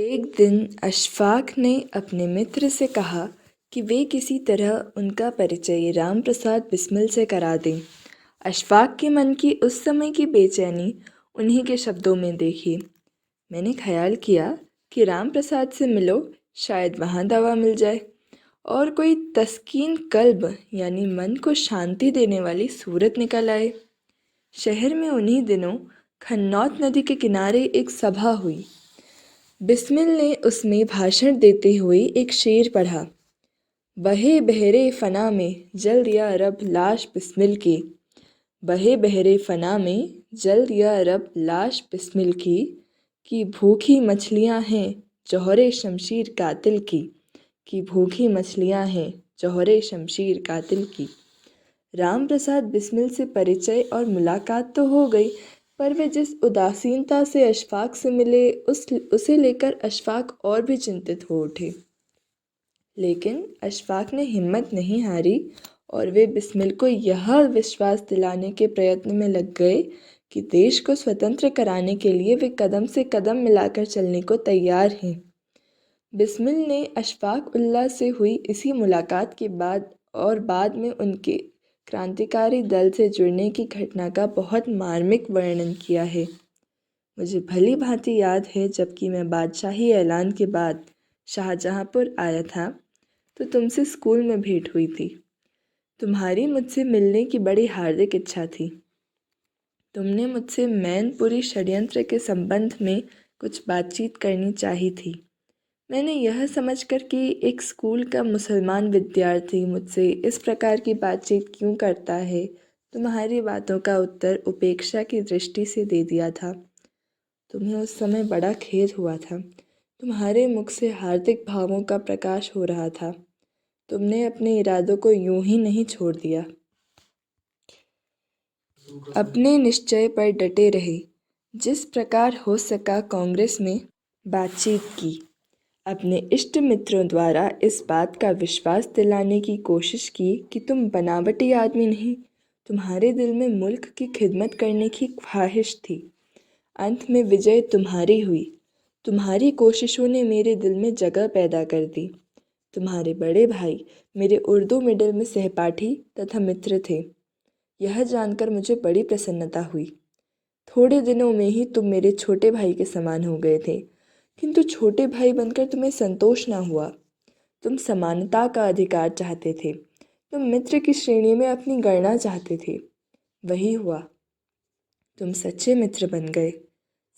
एक दिन अशफाक ने अपने मित्र से कहा कि वे किसी तरह उनका परिचय राम प्रसाद बिस्मिल से करा दें। अशफाक के मन की उस समय की बेचैनी उन्हीं के शब्दों में देखी। मैंने ख्याल किया कि राम प्रसाद से मिलो, शायद वहाँ दवा मिल जाए और कोई तस्कीन कल्ब यानी मन को शांति देने वाली सूरत निकल आए। शहर में उन्हीं दिनों खन्नौत नदी के किनारे एक सभा हुई। बिस्मिल ने उसमें भाषण देते हुए एक शेर पढ़ा। बहे बहरे फना में जल दिया रब लाश बिस्मिल की। बहे बहरे फना में जल दिया रब लाश बिस्मिल की भूखी मछलियां हैं जौहरे शमशीर कातिल की भूखी मछलियां हैं जौहरे शमशीर कातिल की। राम प्रसाद बिस्मिल से परिचय और मुलाकात तो हो गई, पर वे जिस उदासीनता से अशफाक से मिले उसे लेकर अशफाक और भी चिंतित हो उठे। लेकिन अशफाक ने हिम्मत नहीं हारी और वे बिस्मिल को यह विश्वास दिलाने के प्रयत्न में लग गए कि देश को स्वतंत्र कराने के लिए वे कदम से कदम मिलाकर चलने को तैयार हैं। बिस्मिल ने अशफाक उल्लाह से हुई इसी मुलाकात के बाद में उनके क्रांतिकारी दल से जुड़ने की घटना का बहुत मार्मिक वर्णन किया है। मुझे भली भांति याद है, जबकि मैं बादशाही ऐलान के बाद शाहजहाँपुर आया था तो तुमसे स्कूल में भेंट हुई थी। तुम्हारी मुझसे मिलने की बड़ी हार्दिक इच्छा थी। तुमने मुझसे मैनपुरी षड्यंत्र के संबंध में कुछ बातचीत करनी चाही थी। मैंने यह समझकर कि एक स्कूल का मुसलमान विद्यार्थी मुझसे इस प्रकार की बातचीत क्यों करता है, तुम्हारी बातों का उत्तर उपेक्षा की दृष्टि से दे दिया था। तुम्हें उस समय बड़ा खेद हुआ था। तुम्हारे मुख से हार्दिक भावों का प्रकाश हो रहा था। तुमने अपने इरादों को यूं ही नहीं छोड़ दिया, अपने निश्चय पर डटे रहे। जिस प्रकार हो सका कांग्रेस में बातचीत की। अपने इष्ट मित्रों द्वारा इस बात का विश्वास दिलाने की कोशिश की कि तुम बनावटी आदमी नहीं, तुम्हारे दिल में मुल्क की खिदमत करने की ख्वाहिश थी। अंत में विजय तुम्हारी हुई। तुम्हारी कोशिशों ने मेरे दिल में जगह पैदा कर दी। तुम्हारे बड़े भाई मेरे उर्दू मिडिल में सहपाठी तथा मित्र थे। यह जानकर मुझे बड़ी प्रसन्नता हुई। थोड़े दिनों में ही तुम मेरे छोटे भाई के समान हो गए थे, किंतु छोटे भाई बनकर तुम्हें संतोष न हुआ। तुम समानता का अधिकार चाहते थे। तुम मित्र की श्रेणी में अपनी गणना चाहते थे। वही हुआ, तुम सच्चे मित्र बन गए।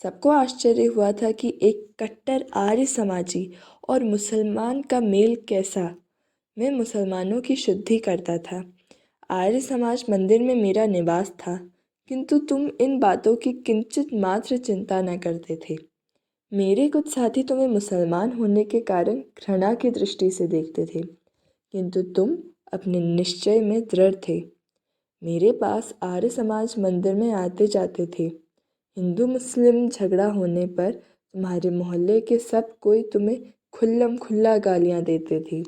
सबको आश्चर्य हुआ था कि एक कट्टर आर्य समाजी और मुसलमान का मेल कैसा। मैं मुसलमानों की शुद्धि करता था। आर्य समाज मंदिर में मेरा निवास था, किंतु तुम इन बातों की किंचित मात्र चिंता न करते थे। मेरे कुछ साथी तुम्हें मुसलमान होने के कारण घृणा की दृष्टि से देखते थे, किंतु तुम अपने निश्चय में दृढ़ थे। मेरे पास आर्य समाज मंदिर में आते जाते थे। हिंदू मुस्लिम झगड़ा होने पर तुम्हारे मोहल्ले के सब कोई तुम्हें खुल्लम खुल्ला गालियाँ देते थे,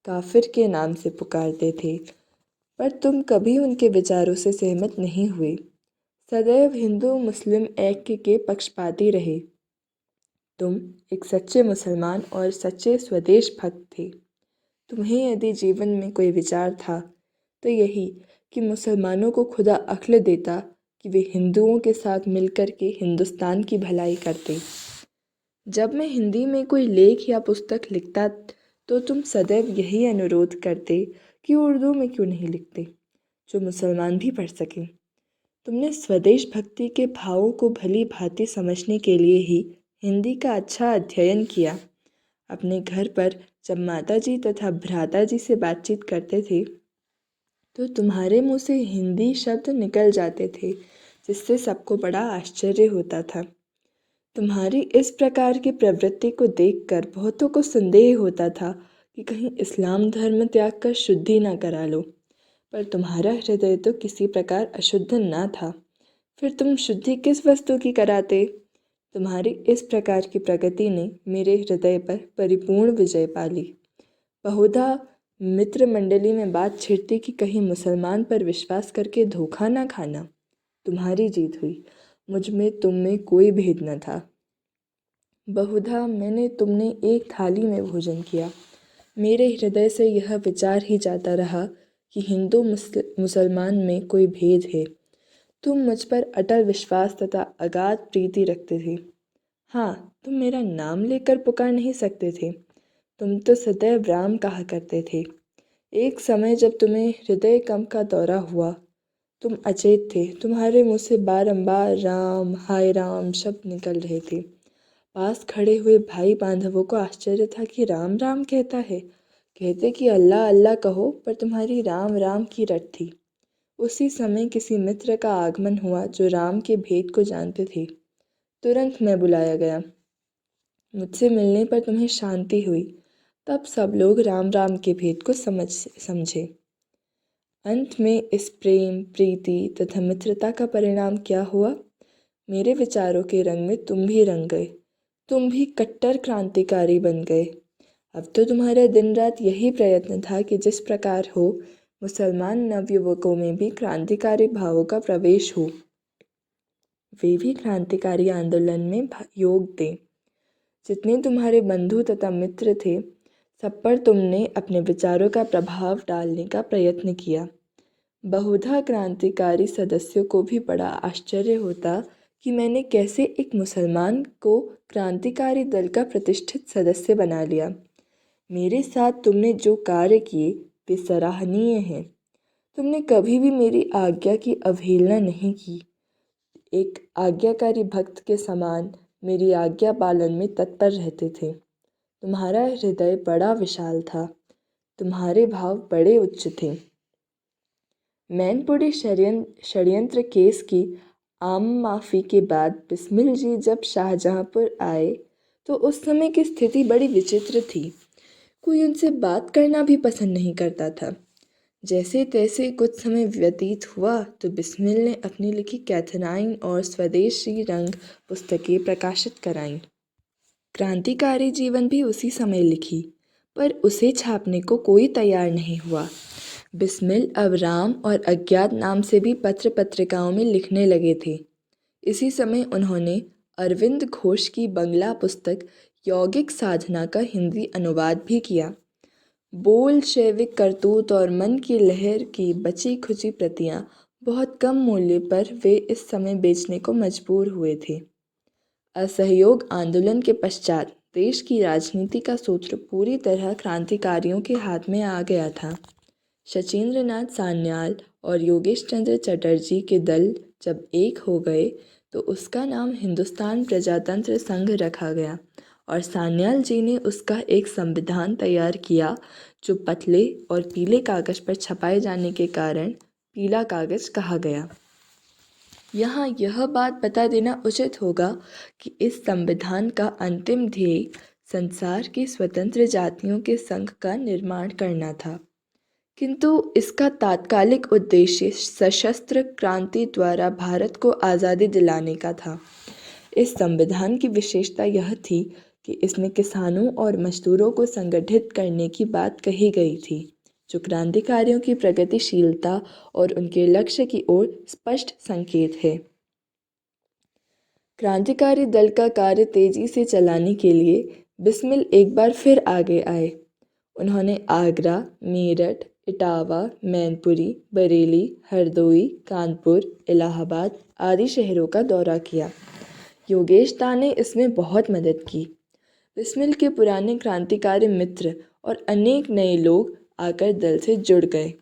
काफिर के नाम से पुकारते थे, पर तुम कभी उनके विचारों से सहमत नहीं हुए। सदैव हिंदू मुस्लिम ऐक्य के पक्षपाती रहे। तुम एक सच्चे मुसलमान और सच्चे स्वदेश भक्त थे। तुम्हें यदि जीवन में कोई विचार था तो यही कि मुसलमानों को खुदा अक्ल देता कि वे हिंदुओं के साथ मिलकर के हिंदुस्तान की भलाई करते। जब मैं हिंदी में कोई लेख या पुस्तक लिखता तो तुम सदैव यही अनुरोध करते कि उर्दू में क्यों नहीं लिखते, जो मुसलमान भी पढ़ सकें। तुमने स्वदेश भक्ति के भावों को भली भांति समझने के लिए ही हिंदी का अच्छा अध्ययन किया। अपने घर पर जब माताजी तथा भ्राताजी से बातचीत करते थे तो तुम्हारे मुंह से हिंदी शब्द निकल जाते थे, जिससे सबको बड़ा आश्चर्य होता था। तुम्हारी इस प्रकार की प्रवृत्ति को देखकर बहुतों को संदेह होता था कि कहीं इस्लाम धर्म त्याग कर शुद्धि न करा लो, पर तुम्हारा हृदय तो किसी प्रकार अशुद्ध न था। फिर तुम शुद्धि किस वस्तु की कराते? तुम्हारी इस प्रकार की प्रगति ने मेरे हृदय पर परिपूर्ण विजय पा ली। बहुधा मित्र मंडली में बात छिड़ती कि कहीं मुसलमान पर विश्वास करके धोखा ना खाना। तुम्हारी जीत हुई। मुझ में तुम में कोई भेद न था। बहुधा मैंने तुमने एक थाली में भोजन किया। मेरे हृदय से यह विचार ही जाता रहा कि हिंदू मुसलमान में कोई भेद है। तुम मुझ पर अटल विश्वास तथा अगाध प्रीति रखते थे। हाँ, तुम मेरा नाम लेकर पुकार नहीं सकते थे। तुम तो सदैव राम कहा करते थे। एक समय जब तुम्हें हृदय कंप का दौरा हुआ, तुम अचेत थे। तुम्हारे मुंह से बारंबार राम, हाय राम शब्द निकल रहे थे। पास खड़े हुए भाई बांधवों को आश्चर्य था कि राम राम कहता है। कहते कि अल्लाह अल्लाह कहो, पर तुम्हारी राम राम की रट थी। उसी समय किसी मित्र का आगमन हुआ जो राम के भेद को जानते थे। तुरंत मैं बुलाया गया। मुझसे मिलने पर तुम्हें शांति हुई। तब सब लोग राम राम के भेद को समझे। अंत में इस प्रेम, प्रीति तथा मित्रता का परिणाम क्या हुआ? मेरे विचारों के रंग में तुम भी रंग गए। तुम भी कट्टर क्रांतिकारी बन गए। अब तो तुम्हारा दिन रात यही प्रयत्न था कि जिस प्रकार हो, मुसलमान नवयुवकों में भी क्रांतिकारी भावों का प्रवेश हो। वे भी क्रांतिकारी आंदोलन में योग दें। जितने तुम्हारे बंधु तथा मित्र थे, सब पर तुमने अपने विचारों का प्रभाव डालने का प्रयत्न किया। बहुधा क्रांतिकारी सदस्यों को भी बड़ा आश्चर्य होता कि मैंने कैसे एक मुसलमान को क्रांतिकारी दल का प्रतिष्ठित सदस्य बना लिया। मेरे साथ तुमने जो कार्य किए वे सराहनीय हैं। तुमने कभी भी मेरी आज्ञा की अवहेलना नहीं की। एक आज्ञाकारी भक्त के समान मेरी आज्ञा पालन में तत्पर रहते थे। तुम्हारा हृदय बड़ा विशाल था। तुम्हारे भाव बड़े उच्च थे। मैनपुरी षड्यंत्र केस की आम माफ़ी के बाद बिस्मिल जी जब शाहजहाँपुर आए तो उस समय की स्थिति बड़ी विचित्र थी। कोई उनसे बात करना भी पसंद नहीं करता था। जैसे तैसे कुछ समय व्यतीत हुआ तो बिस्मिल ने अपनी लिखी कैथनाइन और स्वदेशी रंग पुस्तकें प्रकाशित कराईं। क्रांतिकारी जीवन भी उसी समय लिखी, पर उसे छापने को कोई तैयार नहीं हुआ। बिस्मिल अब राम और अज्ञात नाम से भी पत्र पत्रिकाओं में लिखने लगे थे। इसी समय उन्होंने अरविंद घोष की बंगला पुस्तक यौगिक साधना का हिंदी अनुवाद भी किया। बोल्शेविक करतूत और मन की लहर की बची खुची प्रतियां बहुत कम मूल्य पर वे इस समय बेचने को मजबूर हुए थे। असहयोग आंदोलन के पश्चात देश की राजनीति का सूत्र पूरी तरह क्रांतिकारियों के हाथ में आ गया था। शचीन्द्रनाथ सान्याल और योगेश चंद्र चटर्जी के दल जब एक हो गए तो उसका नाम हिंदुस्तान प्रजातंत्र संघ रखा गया और सान्याल जी ने उसका एक संविधान तैयार किया जो पतले और पीले कागज पर छपाए जाने के कारण पीला कागज कहा गया। यहाँ यह बात बता देना उचित होगा कि इस संविधान का अंतिम ध्येय संसार की स्वतंत्र जातियों के संघ का निर्माण करना था, किंतु इसका तात्कालिक उद्देश्य सशस्त्र क्रांति द्वारा भारत को आज़ादी दिलाने का था। इस संविधान की विशेषता यह थी कि इसमें किसानों और मजदूरों को संगठित करने की बात कही गई थी, जो क्रांतिकारियों की प्रगतिशीलता और उनके लक्ष्य की ओर स्पष्ट संकेत है। क्रांतिकारी दल का कार्य तेजी से चलाने के लिए बिस्मिल एक बार फिर आगे आए। उन्होंने आगरा, मेरठ, इटावा, मैनपुरी, बरेली, हरदोई, कानपुर, इलाहाबाद आदि शहरों का दौरा किया। योगेश दा ने इसमें बहुत मदद की। बिस्मिल के पुराने क्रांतिकारी मित्र और अनेक नए लोग आकर दल से जुड़ गए।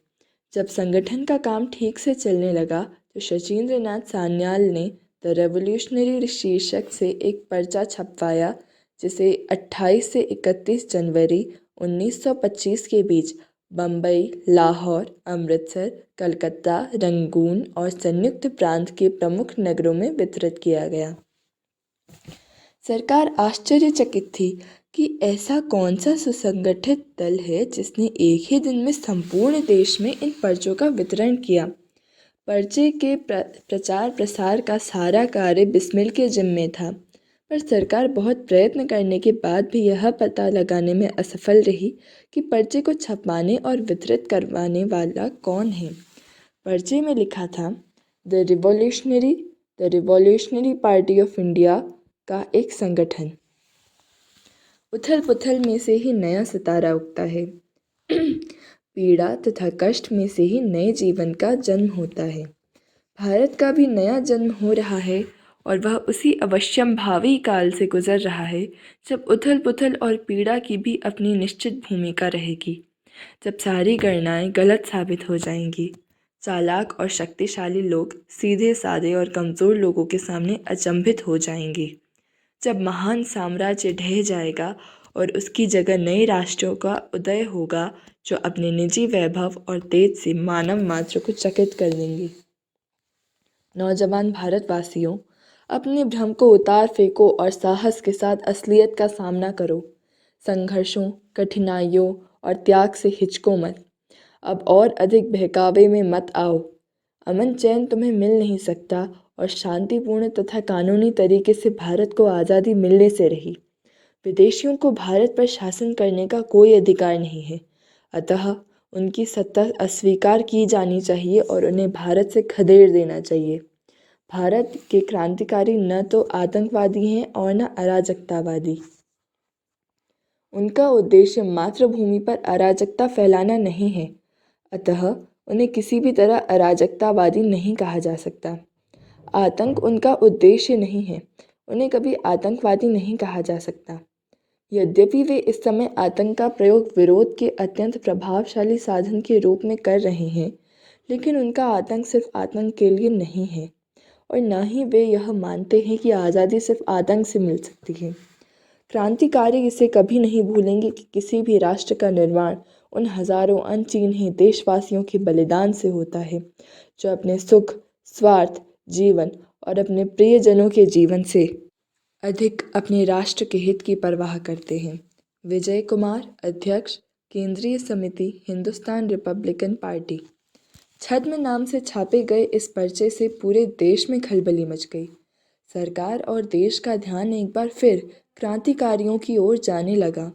जब संगठन का काम ठीक से चलने लगा तो शचीन्द्रनाथ सान्याल ने द रेवोल्यूशनरी शीर्षक से एक पर्चा छपवाया, जिसे 28 से 31 जनवरी 1925 के बीच बम्बई, लाहौर, अमृतसर, कलकत्ता, रंगून और संयुक्त प्रांत के प्रमुख नगरों में वितरित किया गया। सरकार आश्चर्यचकित थी कि ऐसा कौन सा सुसंगठित दल है जिसने एक ही दिन में संपूर्ण देश में इन पर्चों का वितरण किया। पर्चे के प्रचार प्रसार का सारा कार्य बिस्मिल के जिम्मे था, पर सरकार बहुत प्रयत्न करने के बाद भी यह पता लगाने में असफल रही कि पर्चे को छपवाने और वितरित करवाने वाला कौन है। पर्चे में लिखा था the revolutionary party of India का एक संगठन। उथल पुथल में से ही नया सितारा उगता है। पीड़ा तथा कष्ट में से ही नए जीवन का जन्म होता है। भारत का भी नया जन्म हो रहा है और वह उसी अवश्यम भावी काल से गुजर रहा है जब उथल पुथल और पीड़ा की भी अपनी निश्चित भूमिका रहेगी, जब सारी गणनाएं गलत साबित हो जाएंगी। चालाक और शक्तिशाली लोग सीधे साधे और कमज़ोर लोगों के सामने अचंभित हो जाएंगे, जब महान साम्राज्य ढह जाएगा और उसकी जगह नए राष्ट्रों का उदय होगा जो अपने निजी वैभव और तेज से मानव मात्र को चकित कर देंगे। नौजवान भारतवासियों, अपने भ्रम को उतार फेंको और साहस के साथ असलियत का सामना करो। संघर्षों, कठिनाइयों और त्याग से हिचको मत। अब और अधिक बहकावे में मत आओ। अमन चैन तुम्हें मिल नहीं सकता और शांतिपूर्ण तथा कानूनी तरीके से भारत को आज़ादी मिलने से रही। विदेशियों को भारत पर शासन करने का कोई अधिकार नहीं है, अतः उनकी सत्ता अस्वीकार की जानी चाहिए और उन्हें भारत से खदेड़ देना चाहिए। भारत के क्रांतिकारी न तो आतंकवादी हैं और न अराजकतावादी। उनका उद्देश्य मातृभूमि पर अराजकता फैलाना नहीं है, अतः उन्हें किसी भी तरह अराजकतावादी नहीं कहा जा सकता। आतंक उनका उद्देश्य नहीं है, उन्हें कभी आतंकवादी नहीं कहा जा सकता। यद्यपि वे इस समय आतंक का प्रयोग विरोध के अत्यंत प्रभावशाली साधन के रूप में कर रहे हैं, लेकिन उनका आतंक सिर्फ आतंक के लिए नहीं है और न ही वे यह मानते हैं कि आज़ादी सिर्फ आतंक से मिल सकती है। क्रांतिकारी इसे कभी नहीं भूलेंगे कि किसी भी राष्ट्र का निर्माण उन हजारों अनचिन्हे देशवासियों के बलिदान से होता है जो अपने सुख, स्वार्थ, जीवन और अपने प्रियजनों के जीवन से अधिक अपने राष्ट्र के हित की परवाह करते हैं। विजय कुमार, अध्यक्ष, केंद्रीय समिति, हिंदुस्तान रिपब्लिकन पार्टी। छद्म नाम से छापे गए इस पर्चे से पूरे देश में खलबली मच गई। सरकार और देश का ध्यान एक बार फिर क्रांतिकारियों की ओर जाने लगा।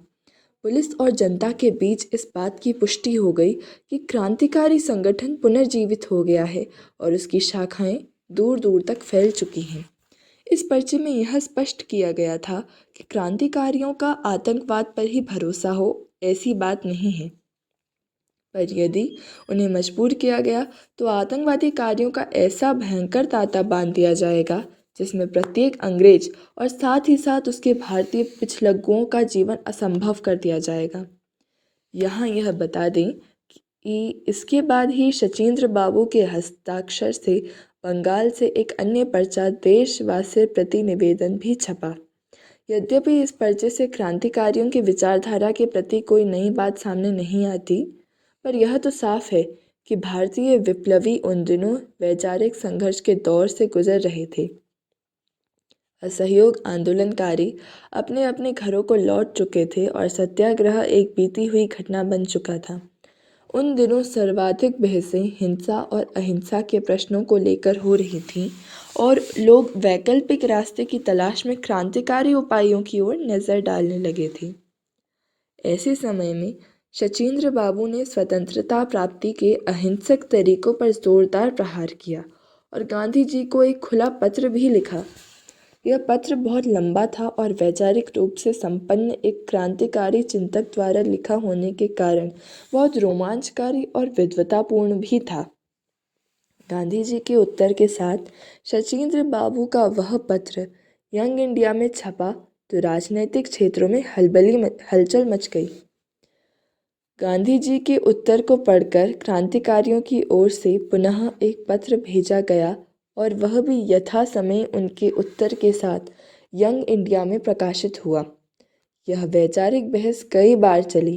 पुलिस और जनता के बीच इस बात की पुष्टि हो गई कि क्रांतिकारी संगठन पुनर्जीवित हो गया है और उसकी शाखाएं दूर दूर तक फैल चुकी हैं। इस पर्चे में यह स्पष्ट किया गया था कि क्रांतिकारियों का आतंकवाद पर ही भरोसा हो, ऐसी बात नहीं है। पर यदि उन्हें मजबूर किया गया तो आतंकवादी कार्यों का ऐसा भयंकर तांता बांध दिया जाएगा जिसमें प्रत्येक अंग्रेज और साथ ही साथ उसके भारतीय पिछलग्गुओं का जीवन असंभव कर दिया जाएगा। यहाँ यह बता दें कि इसके बाद ही शचीन्द्र बाबू के हस्ताक्षर से बंगाल से एक अन्य पर्चा देशवासी प्रति निवेदन भी छपा। यद्यपि इस पर्चे से क्रांतिकारियों की विचारधारा के प्रति कोई नई बात सामने नहीं आती, पर यह तो साफ है कि भारतीय विप्लवी उन दिनों वैचारिक संघर्ष के दौर से गुजर रहे थे। असहयोग आंदोलनकारी अपने अपने घरों को लौट चुके थे और सत्याग्रह एक बीती हुई घटना बन चुका था। उन दिनों सर्वाधिक बहसें हिंसा और अहिंसा के प्रश्नों को लेकर हो रही थीं और लोग वैकल्पिक रास्ते की तलाश में क्रांतिकारी उपायों की ओर नज़र डालने लगे थे। ऐसे समय में शचीन्द्र बाबू ने स्वतंत्रता प्राप्ति के अहिंसक तरीकों पर जोरदार प्रहार किया और गांधी जी को एक खुला पत्र भी लिखा। यह पत्र बहुत लंबा था और वैचारिक रूप से संपन्न एक क्रांतिकारी चिंतक द्वारा लिखा होने के कारण बहुत रोमांचकारी और विद्वतापूर्ण भी था। गांधी जी के उत्तर के साथ शचीन्द्र बाबू का वह पत्र यंग इंडिया में छपा तो राजनीतिक क्षेत्रों में हलचल मच गई। गांधी जी के उत्तर को पढ़कर क्रांतिकारियों की ओर से पुनः एक पत्र भेजा गया और वह भी यथा समय उनके उत्तर के साथ यंग इंडिया में प्रकाशित हुआ। यह वैचारिक बहस कई बार चली,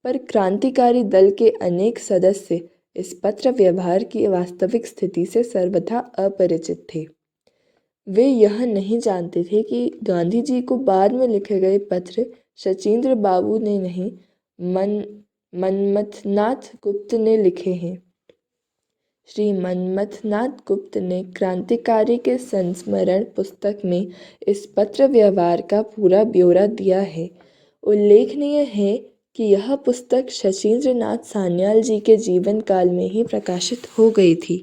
पर क्रांतिकारी दल के अनेक सदस्य इस पत्र व्यवहार की वास्तविक स्थिति से सर्वथा अपरिचित थे। वे यह नहीं जानते थे कि गांधी जी को बाद में लिखे गए पत्र शचीन्द्र बाबू ने नहीं, मनमथनाथ गुप्त ने लिखे हैं। श्री मनमथनाथ गुप्त ने क्रांतिकारी के संस्मरण पुस्तक में इस पत्र व्यवहार का पूरा ब्यौरा दिया है। उल्लेखनीय है कि यह पुस्तक शचीन्द्र नाथ सान्याल जी के जीवन काल में ही प्रकाशित हो गई थी।